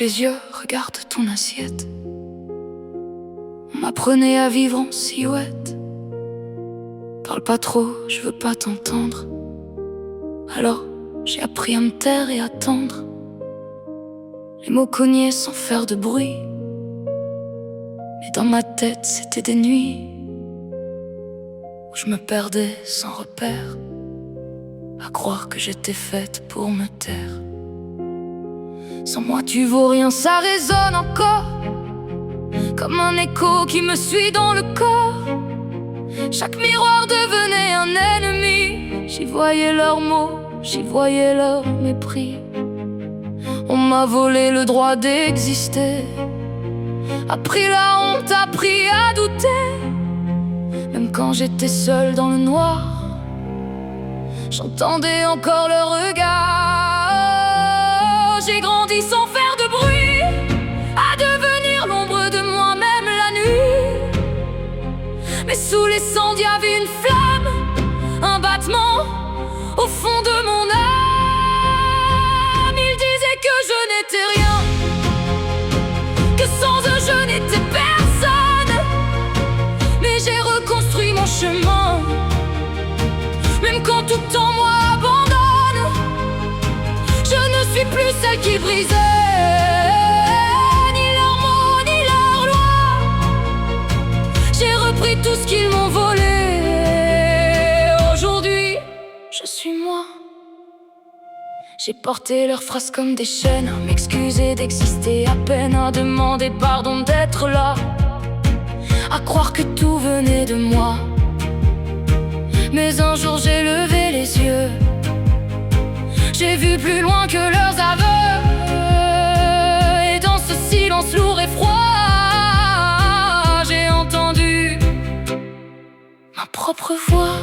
les yeux, regarde ton assiette. On m'apprenait à vivre en silhouette. Parle pas trop, je veux pas t'entendre. Alors j'ai appris à me taire et attendre. Les mots cognaient sans faire de bruit. Mais dans ma tête c'était des nuits où je me perdais sans repère, à croire que j'étais faite pour me taire. Sans moi tu vaux rien, ça résonne encore comme un écho qui me suit dans le corps. Chaque miroir devenait un ennemi. J'y voyais leurs mots, j'y voyais leur mépris. On m'a volé le droit d'exister, appris la honte, appris à douter. Même quand j'étais seule dans le noir, j'entendais encore leur regard. J'ai grandi sans faire de bruit, à devenir l'ombre de moi-même la nuit. Mais sous les cendres y avait une flamme, un battement au fond de mon âme. Ils disaient que je n'étais rien, que sans eux je n'étais personne. Mais j'ai reconstruit mon chemin, même quand tout en moi abandonne. Je ne suis plus celle qui brisait ni leurs mots ni leurs lois. J'ai repris tout ce qu'ils m'ont volé. Aujourd'hui, je suis moi. J'ai porté leurs phrases comme des chaînes, à m'excuser d'exister à peine, à demander pardon d'être là, à croire que tout venait de moi. Mais un jour j'ai levé les yeux, j'ai vu plus loin que leurs aveux. Et dans ce silence lourd et froid, j'ai entendu ma propre voix.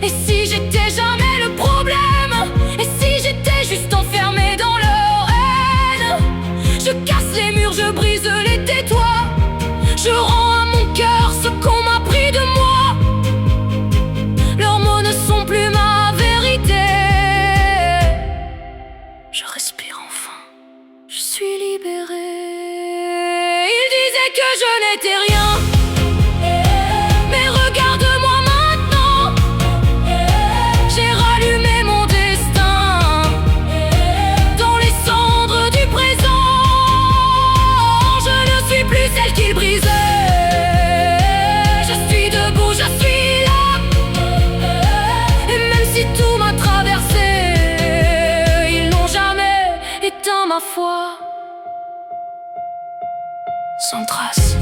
Et si j'étais jamais le problème, et si j'étais juste enfermée dans leur haine, je casse les murs, je brise les tais-toi, je rends à mon cœur ce qu'on m'a pris de moi. Leurs mots ne sont plus ma vérité. Je respire enfin, je suis libérée. Ils disaient que je n'étais rien, mais regarde-moi maintenant. J'ai rallumé mon destin dans les cendres du présent. Je ne suis plus celle qu'ils brisaient. Je suis debout, je suis là. Et même si tout m'a traversé, ils n'ont jamais éteint ma foi. Sans trace.